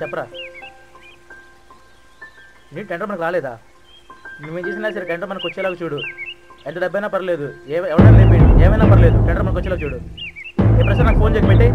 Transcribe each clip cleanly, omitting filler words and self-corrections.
చెప్పరా. నీ టెండర్ మనకు రాలేదా? నువ్వేం చేసినా సరే టెండర్ మనకు వచ్చేలాగా చూడు. ఎంత డబ్బైనా పర్లేదు, ఎవరైనా లేపేయండి, ఏమైనా పర్లేదు, టెండర్ మనకు వచ్చేలాగా చూడు. ఎప్పుడైనా నాకు ఫోన్ చేసి పెట్టి.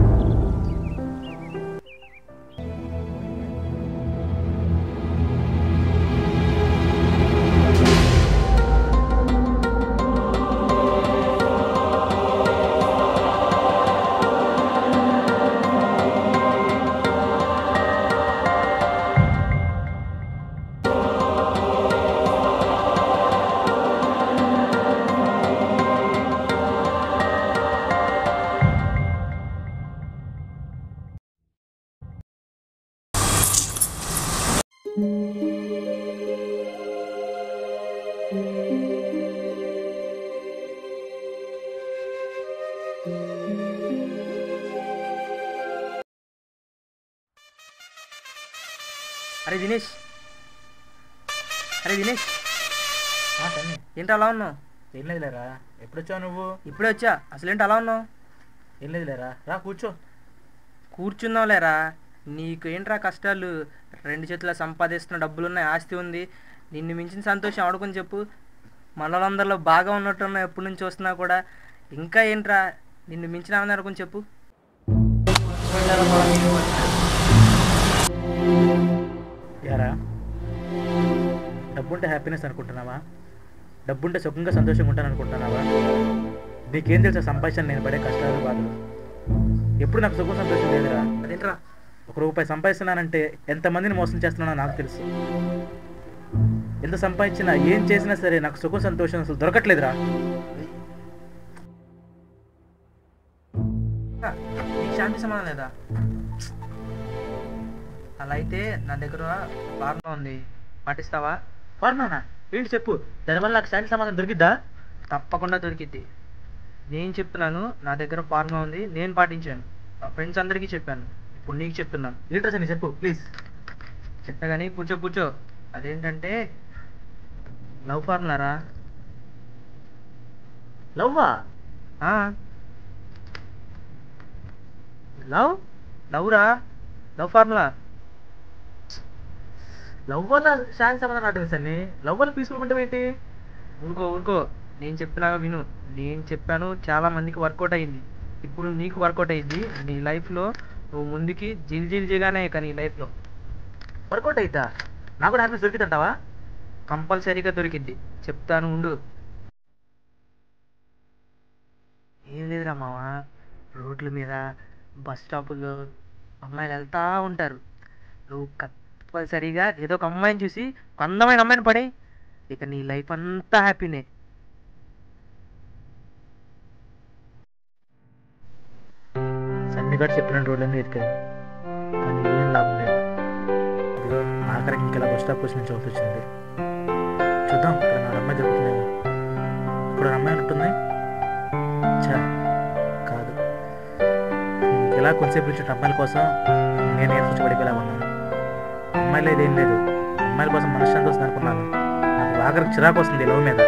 అరే దినేష్, ఏంటి అలా ఉన్నావు? ఏం లేదు లేరా. ఎప్పుడొచ్చావు నువ్వు? ఇప్పుడే వచ్చా. అసలేంటి అలా ఉన్నావు? ఏం లేదు లేరా, రా కూర్చో. కూర్చున్నావు లేరా. నీకు ఏంట్రా కష్టాలు? 2 చేతుల సంపాదిస్తున్న డబ్బులున్నాయి, ఆస్తి ఉంది. నిన్ను మించిన సంతోషం ఆడుకొని చెప్పు. మనలందరిలో బాగా ఉన్నట్టున్నావు, ఎప్పటి నుంచి వస్తున్నా కూడా. ఇంకా ఏంట్రా నిన్ను మించిన ఆనందం ఆడుకొని చెప్పు. యారా, డబ్బుంటే హ్యాపీనెస్ అనుకుంటున్నావా? డబ్బుంటే సుఖంగా సంతోషంగా ఉంటాను అనుకుంటున్నావా? నీకేం తెలుసా సంపాదించిన నేను పడే కష్టాలు బాధలు? ఎప్పుడు నాకు సుఖం సంతోషం లేదురా. అదేంట్రా? 1 రూపాయి సంపాదిస్తున్నానంటే ఎంతమందిని మోసం చేస్తున్నానో నాకు తెలుసు. ఎంత సంపాదించినా ఏం చేసినా సరే నాకు సుఖం సంతోషం అసలు దొరకట్లేదురా. నీకు శాంతి సమాధానం లేదా? అలా అయితే నా దగ్గర ఫార్ములా ఉంది, పాటిస్తావా? ఫార్మానా? ఏంటి చెప్పు. దానివల్ల నాకు శాంతి సమాధానం దొరికిద్దా? తప్పకుండా దొరికిద్ది. నేను చెప్తున్నాను, నా దగ్గర ఫార్ములా ఉంది, నేను పాటించాను. మా ఫ్రెండ్స్ అందరికీ చెప్పాను, ఇప్పుడు నీకు చెప్తున్నాను. ఏంట్రా నీ చెప్పు ప్లీజ్. చెప్తా కానీ కూర్చో. అదేంటంటే లవ్ ఫార్ములారా. లవ్వా? లవ్ రా, లవ్ ఫార్ములా. లవ్ వల్ల శాంతి సమాధానం అంటే సార్, లవ్ వల్ల పీస్ఫుల్ ఉంటాం ఏంటి? ఊరుకో, నేను చెప్పినాగా విను. నేను చెప్పాను, చాలా మందికి వర్కౌట్ అయ్యింది. ఇప్పుడు నీకు వర్కౌట్ అయ్యింది. నీ లైఫ్లో నువ్వు ముందుకి జిల్జిల్జిగానే కానీ లైఫ్లో వర్కౌట్ అయితా నాకు కూడా హ్యాపీనెస్ దొరికిద్దంటావా? కంపల్సరీగా దొరికిద్ది. చెప్తాను ఉండు. ఏం లేదురా మామ, రోడ్ల మీద బస్ స్టాపుల్లో అమ్మాయిలు వెళ్తూ ఉంటారు. నువ్వు కంపల్సరీగా ఏదో ఒక అమ్మాయిని చూసి ఒక అందమైన అమ్మాయిని పడే, ఇక నీ లైఫ్ అంతా హ్యాపీనే. సన్నిగాడు చెప్పిన రోడ్లన్నీ ఎక్కాను, కానీ ఏం లాభం లేదు. ఆఖరికి ఇంకెలా బస్ స్టాప్ వచ్చి నుంచి అవుతూ వచ్చింది. చూద్దాం, ఇక్కడ నా అమ్మాయి దొరుకుతుందేమో. ఇప్పుడు అమ్మాయి ఉంటుంది. కాదు, ఇలా కొంతసేపు నుంచి అమ్మాయిల కోసం నేను ఏర్పచ్చి పడిపోయేలా ఉన్నాను. అమ్మాయిలు ఏదేం లేదు, అమ్మాయిల కోసం మనశ్శాంతి వస్తుంది అనుకున్నాను. నాకు ఆఖరికి చిరాకు వస్తుంది లవ్ మీద.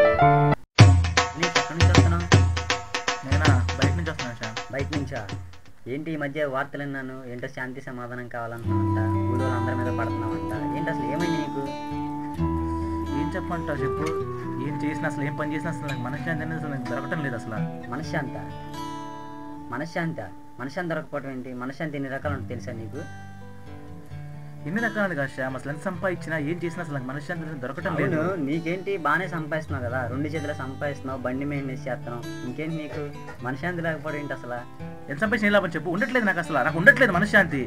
నేనా బయట నుంచి వస్తున్నాను సార్. బయట నుంచా? ఏంటి ఈ మధ్య వార్తలు విన్నాను, ఏంటో శాంతి సమాధానం కావాలనుకున్నామంట, ఊళ్ళో అందరి మీద పడుతున్నామంట. ఏంటి అసలు ఏమైంది నీకు? ఏం చెప్పమంటావు చెప్పు. ఏం చేసినా అసలు ఏం పని చేసినా అసలు నాకు మనశ్శాంతి అనేది అసలు నాకు దొరకటం లేదు. అసలు మనశ్శాంతి దొరకపోవడం ఏంటి? మనశ్శాంతి ఎన్ని రకాలు ఉంటుంది తెలుసా నీకు? ఎన్ని రకాలు కాదు శ్యామ్, అసలు ఎంత సంపాదించినా ఏం చేసినా అసలు నాకు మనశ్శాంతి దొరకటం లేదు. నీకేంటి బాగానే సంపాదిస్తున్నావు కదా, 2 చేతులు సంపాదిస్తున్నావు, బండి మెయింటెనెన్స్ చేస్తున్నావు, ఇంకేంటి నీకు మనశ్శాంతి లేకపోవడం ఏంటి? అసలు ఎంత సంపాదించిన లాభం చెప్పు. ఉండట్లేదు నాకు, అసలు నాకు ఉండట్లేదు మనశ్శాంతి.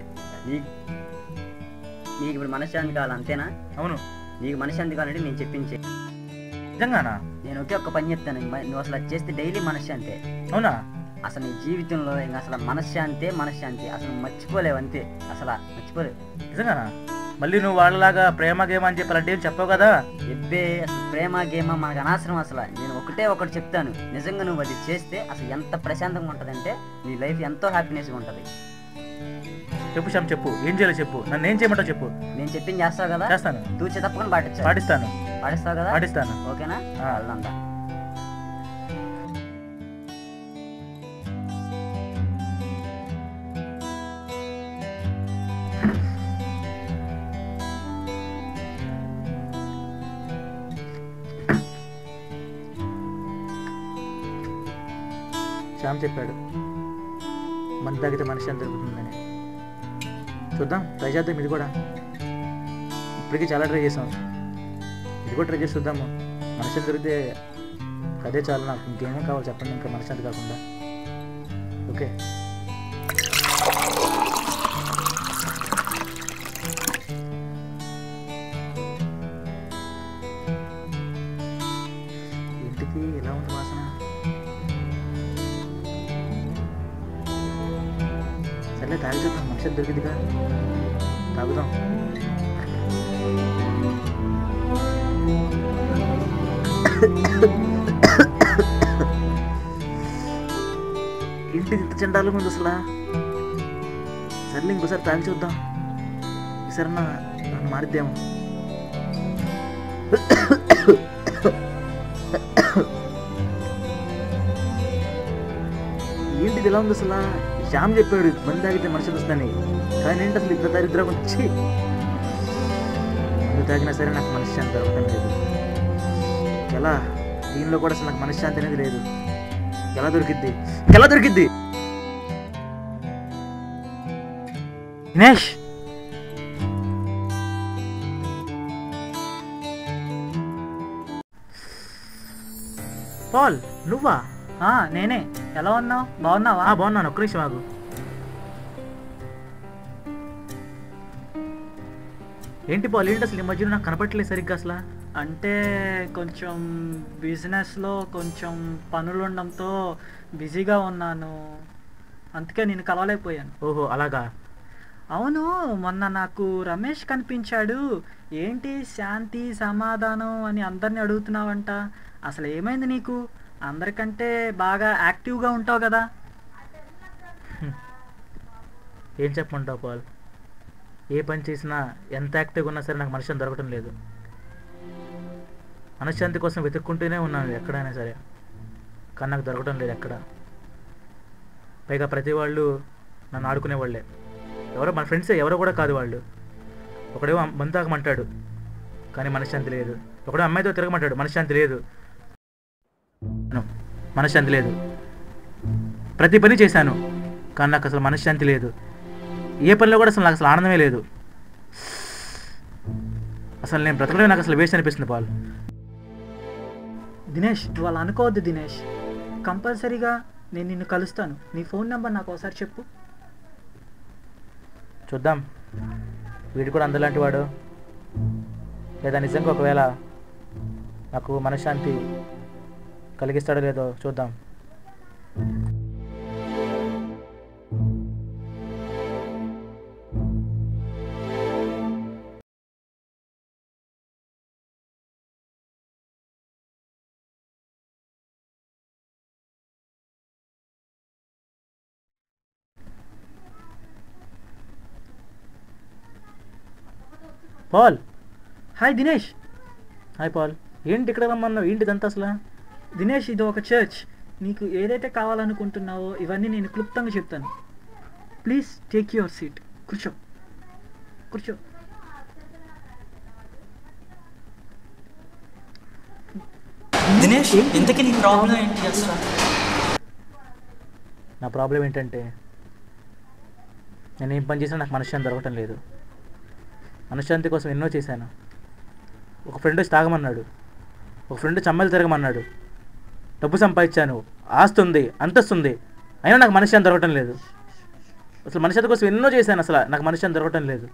నీకు ఇప్పుడు మనశ్శాంతి కావాలి అంతేనా? అవును. నీకు మనశ్శాంతి కావాలంటే నేను చెప్పించే. నిజంగానా? నేను ఒక్క పని చెప్తాను, నువ్వు అసలు అది చేస్తే డైలీ మనశ్శాంతి. అవునా? అసలు నీ జీవితంలో ఇంకా అసలు మనశ్శాంతి అసలు మర్చిపోలేవు, అంతే, అసలు మర్చిపోలేవు. నిజంగానా? మళ్ళీ నువ్వు వాళ్ళలాగా ప్రేమ గేమ అని చెప్పాలంటే ఏం చెప్పావు కదా. ఎబ్బే, అసలు ప్రేమ గేమ మనకు అనవసరం. అసలు నేను ఒకటి చెప్తాను, నిజంగా నువ్వు అది చేస్తే అసలు ఎంత ప్రశాంతంగా ఉంటుందంటే నీ లైఫ్ ఎంతో హ్యాపీనెస్గా ఉంటుంది. చెప్పు శ్యామ్, చెప్పు. ఏం చేయాలో చెప్పు. నన్ను ఏం చేయమంటావు చెప్పు. నేను చెప్పింది చేస్తావు కదా? చేస్తాను. తూచే తప్పకుండా పాటిస్తాను. పాటిస్తావు కదా? పాటిస్తాను. ఓకేనా? వెళ్దాం. శ్యామ్ చెప్పాడు మందు తాగితే మనిషి అంత దొరుకుతుందని. చూద్దాం, ట్రై చేద్దాం ఇది కూడా. ఇప్పటికీ చాలా ట్రై చేసాం, ఇది కూడా ట్రై చేసి చూద్దాము. మనిషి దొరికితే అదే చాలు నాకు, ఇంకేమేం కావాలి చెప్పండి, ఇంకా మనిషి అంత కాకుండా. ఓకే, ఇంటికి ఎలా ఉంది వాసన? సర్లే తాగి చూద్దాం, మనిషి దొరికిందిగా, తాగుదాం. ఇంటికి ఇంత చెండాలు ఉంది అసలు. సర్లే ఇంకోసారి తాగి చూద్దాం, ఈసారి నన్ను మారిద్దాము. ఏంటిది ఎలా ఉంది అసలు? శ్యామ్ చెప్పాడు మంది తాగితే మనిషి వస్తుందని, కానీ ఏంటి అసలు ఇంత దరిద్రం వచ్చి మందు తాగినా సరే నాకు మనశ్శాంతి దొరకటం లేదు. ఎలా దీనిలో కూడా అసలు నాకు మనశ్శాంతి అనేది లేదు. ఎలా దొరికిద్ది, ఎలా దొరికిద్ది? దినేష్, పాల్ నువ్వా? నేనే. ఎలా ఉన్నావు? బాగున్నావా? బాగున్నాను. ఒక్క నిమిషం ఆగు. ఏంటి పాల్, ఏంటి అసలు ఈ మధ్యన నాకు కనపడట్లేదు సరిగ్గా అసలు? అంటే కొంచెం బిజినెస్లో కొంచెం పనులు ఉండడంతో బిజీగా ఉన్నాను, అందుకే నేను కలవలేకపోయాను. ఓహో అలాగా. అవును, మొన్న నాకు రమేష్ కనిపించాడు. ఏంటి శాంతి సమాధానం అని అందరిని అడుగుతున్నావంట, అసలు ఏమైంది నీకు? అందరికంటే బాగా యాక్టివ్గా ఉంటావు కదా. ఏం చెప్పమంటావు పాల్, ఏ పని చేసినా ఎంత యాక్టివ్గా ఉన్నా సరే నాకు మనశ్శాంతి దొరకటం లేదు. మనశ్శాంతి కోసం వెతుక్కుంటూనే ఉన్నాను ఎక్కడైనా సరే, కానీ నాకు దొరకటం లేదు ఎక్కడ. పైగా ప్రతి వాళ్ళు నన్ను ఆడుకునేవాళ్ళే, ఎవరో మన ఫ్రెండ్సే, ఎవరో కూడా కాదు వాళ్ళు. ఒకడేమో మందు తాగమంటాడు కానీ మనశ్శాంతి లేదు, ఒకడేమో అమ్మాయితో తిరగమంటాడు మనశ్శాంతి లేదు, మనశ్శాంతి లేదు. ప్రతి పని చేశాను కానీ నాకు అసలు మనశ్శాంతి లేదు. ఏ పనిలో కూడా అసలు నాకు అసలు ఆనందమే లేదు. అసలు నేను బ్రతకడమే నాకు అసలు వేస్ట్ అనిపిస్తుంది పాల్. దినేష్, నువ్వు అలా అనుకోవద్దు దినేష్. కంపల్సరీగా నేను నిన్ను కలుస్తాను. నీ ఫోన్ నెంబర్ నాకు ఒకసారి చెప్పు. చూద్దాం, వీడు కూడా అందలాంటి వాడు, లేదా నిజంగా ఒకవేళ నాకు మనశ్శాంతి కలిగిస్తాడో లేదో చూద్దాం. Paul. Hi Dinesh. Hi Paul, ఏంటి ఇక్కడ రమ్మన్నావు? ఏంటిదంతా అసలు? దినేష్, ఇది ఒక చర్చ్. నీకు ఏదైతే కావాలనుకుంటున్నావో ఇవన్నీ నేను క్లుప్తంగా చెప్తాను. Please take your seat. కూర్చో కూర్చో. దినేష్, ఇంతకీ నీ ప్రాబ్లం ఏంటి అసలు? నా ప్రాబ్లం ఏంటంటే నేను ఏం పని చేసినా నాకు మనశ్శాంతి దొరకటం లేదు. మనశ్శాంతి కోసం ఎన్నో చేశాను. ఒక ఫ్రెండ్ వచ్చి తాగమన్నాడు, ఒక ఫ్రెండ్ చమ్మలు తిరగమన్నాడు, డబ్బు సంపాదించాను, ఆస్తుంది అంతస్తుంది, అయినా నాకు మనశ్శాంతి దొరకటం లేదు. అసలు మనశ్శాంతి కోసం ఎన్నో చేశాను, అసలు నాకు మనశ్శాంతి దొరకటం లేదు.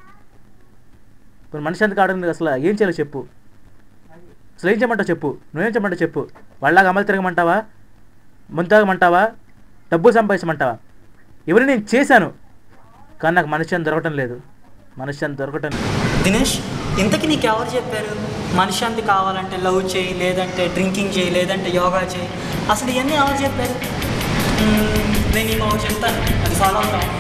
ఇప్పుడు మనశ్శాంతి కావడం అసలు ఏం చేయాలో చెప్పు. అసలు ఏం చేయమంటావు చెప్పు, నువ్వేం చేయమంటావు చెప్పు. వాళ్ళలాగా అమలు తిరగమంటావా, ముందు తాగమంటావా, డబ్బు సంపాదించమంటావా? ఎవరిని నేను చేశాను కానీ నాకు మనశ్శాంతి దొరకటం లేదు, మనశ్శాంతి దొరకటం లేదు. దినేష్, ఇంతకీ నీకు ఎవరు చెప్పారు మనశ్శాంతి కావాలంటే లవ్ చేయి, లేదంటే డ్రింకింగ్ చేయి, లేదంటే యోగా చేయి? అసలు ఇవన్నీ ఎవరు చెప్పారు? నేను ఈ మాకు చెప్తాను, అది ఫాలో అవుతాను.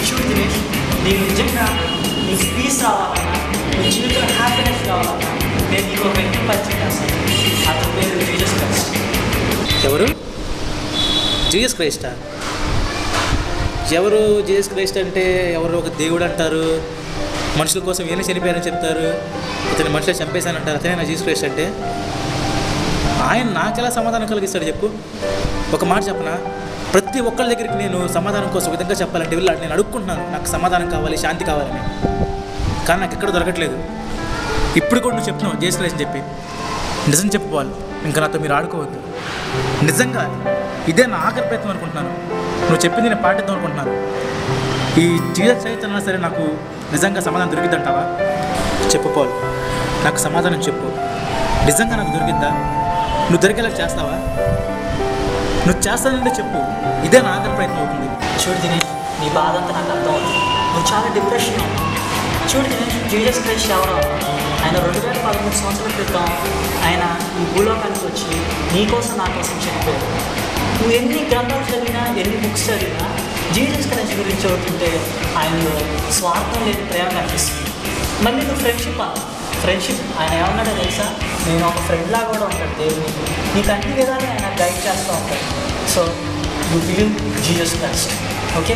చూడు దినేష్, నీకు నిజంగా నీకు పీస్ రావాలన్నా, నీ జీవితంలో హ్యాపీనెస్ కావాలన్నా, నేను నీకు ఒక వ్యక్తి పరిచయం చేస్తాను. అతని పేరు జీసస్ క్రైస్ట్. ఎవరు? జీసస్ క్రైస్టా? ఎవరు జీసస్ క్రైస్ట్ అంటే? ఎవరు ఒక దేవుడు అంటారు, మనుషుల కోసం ఏమైనా చనిపోయారని చెప్తారు, ఇతను మనుషులు చంపేశానంటారు, అతనే నా జీసస్ క్రైస్ట్ అంటే? ఆయన నాకెలా సమాధానం కలిగిస్తాడు చెప్పు? ఒక మాట చెప్పనా, ప్రతి ఒక్కరి దగ్గరికి నేను సమాధానం కోసం విధంగా చెప్పాలంటే వెళ్ళి నేను అడుక్కుంటున్నాను, నాకు సమాధానం కావాలి, శాంతి కావాలని. కానీ నాకు ఎక్కడ దొరకట్లేదు. ఇప్పుడు కూడా నువ్వు చెప్తున్నావు జయశ్రేష్ చెప్పి, నిజం చెప్పుకోవాలి, ఇంకా నాతో మీరు ఆడుకోవద్దు. నిజంగా ఇదే నా ఆఖరి ప్రయత్నం అనుకుంటున్నాను. నువ్వు చెప్పింది నేను పాటిద్దాం అనుకుంటున్నాను. ఈ జీసస్ చైతన్య సరే నాకు నిజంగా సమాధానం దొరికిద్దంటావా? చెప్పుకోవాలి, నాకు సమాధానం చెప్పు. నిజంగా నాకు దొరికిద్దా? నువ్వు దొరికేలా చేస్తావా? నువ్వు చేస్తానంటే చెప్పు, ఇదే నా ఆఖరి ప్రయత్నం అవుతుంది. చూడు దినేష్, నీ బాధ అంతా నాకు అర్థం అవుతుంది. నువ్వు చాలా డిప్రెషన్ ఉన్నావు. చూడు దినేష్, జీసస్ క్రైస్ట్ ఎవరో ఆయన 2013 సంవత్సరాల క్రితం ఆయన ఈ భూలోకానికి వచ్చి నీకోసం నా కోసం చనిపోయాడు. నువ్వు ఎన్ని గ్రంథాలు చదివినా, ఎన్ని బుక్స్ చదివినా జీసస్ క్రైస్ట్ గురించి చదువుతుంటే ఆయనలో స్వార్థం లేని ప్రేమ కనిపిస్తుంది. మళ్ళీ నువ్వు ఫ్రెండ్షిప్ ఆయన ఏమన్నాడో తెలుసా? నేను ఒక ఫ్రెండ్లా కూడా ఉంటాడు దేవుని, నీకు అన్ని విధాలు ఆయన గైడ్ చేస్తూ ఉంటాడు. So you believe Jesus Christ. Okay,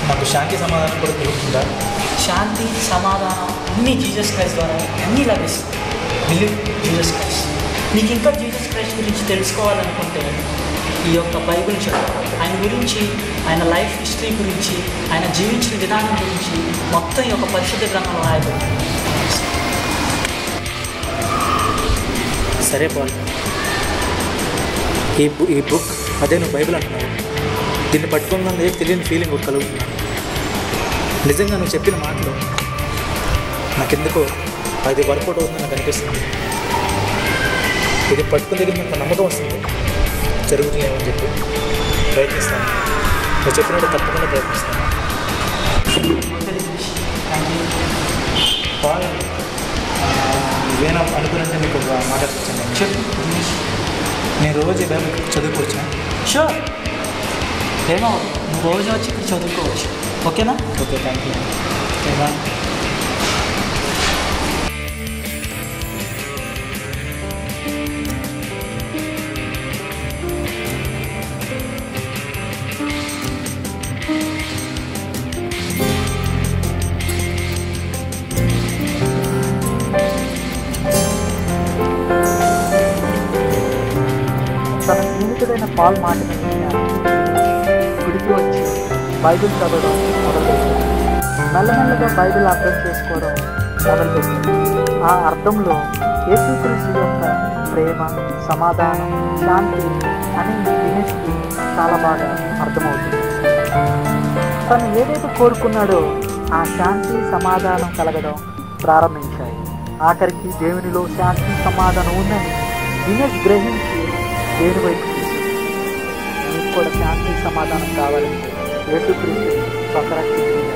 నాకు శాంతి సమాధానం కూడా దొరుకుతుందా? శాంతి సమాధానం అన్నీ జీసస్ క్రైస్ట్ ద్వారా అన్నీ లభిస్తాయి. Believe Jesus Christ. నీకు ఇంకా జీసస్ క్రైస్ట్ గురించి తెలుసుకోవాలనుకుంటే ఈ యొక్క బైబిల్ చదువు. ఆయన గురించి, ఆయన లైఫ్ హిస్టరీ గురించి, ఆయన జీవించిన విధానం గురించి మొత్తం ఈ యొక్క పరిశుద్ధ గ్రంథంలో రాయబడింది. సరే పాల్, ఈ బుక్ అదే నువ్వు బైబిల్ అంటున్నావు. దీన్ని పట్టుకోగానే ఏం తెలియని ఫీలింగ్ ఒకటి కలుగుతున్నాను. నిజంగా నువ్వు చెప్పిన మాటలు నాకెందుకో అది వర్కౌట్ అవుతుందని నాకు అనిపిస్తుంది. ఇది పట్టుకుని దగ్గర నాకు నమ్మకం వస్తుంది, జరుగుతుందేమని చెప్పి ప్రయత్నిస్తాను. నువ్వు చెప్పినట్టు తప్పకుండా ప్రయత్నిస్తాను. పాల్, నువ్వేనా అనుకున్నట్టే మీకు ఒక మాట వచ్చాను. చెప్పు. నేను రోజు బైబిల్ చదువుకోవచ్చా? షూర్, ఏమో నువ్వు రోజు వచ్చి ఇక్కడ చదువుకోవచ్చు. ఓకేనా? Okay, thank you. ఓకేనా? తన స్నేహితుడైన పాల్ మాటను గుడికి వచ్చి బైబిల్ చదవడం మొదలుపెట్టాడు. మెల్లమెల్లగా బైబిల్ అర్థం చేసుకోవడం మొదలుపెట్టాడు. ఆ అర్థంలో యేసుక్రీస్తు యొక్క ప్రేమ, సమాధానం, శాంతి అని దినేష్కి చాలా బాగా అర్థమవుతుంది. తను ఏదైతే కోరుకున్నాడో ఆ శాంతి, సమాధానం కలగడం ప్రారంభించాయి. ఆఖరికి దేవునిలో శాంతి, సమాధానం ఉందని దినేష్ గ్రహించి దేవుని వైపు చూశాడు. నీకు కూడా శాంతి, సమాధానం కావాలంటే యేసుక్రీస్తు స్వతరక్షించాడు.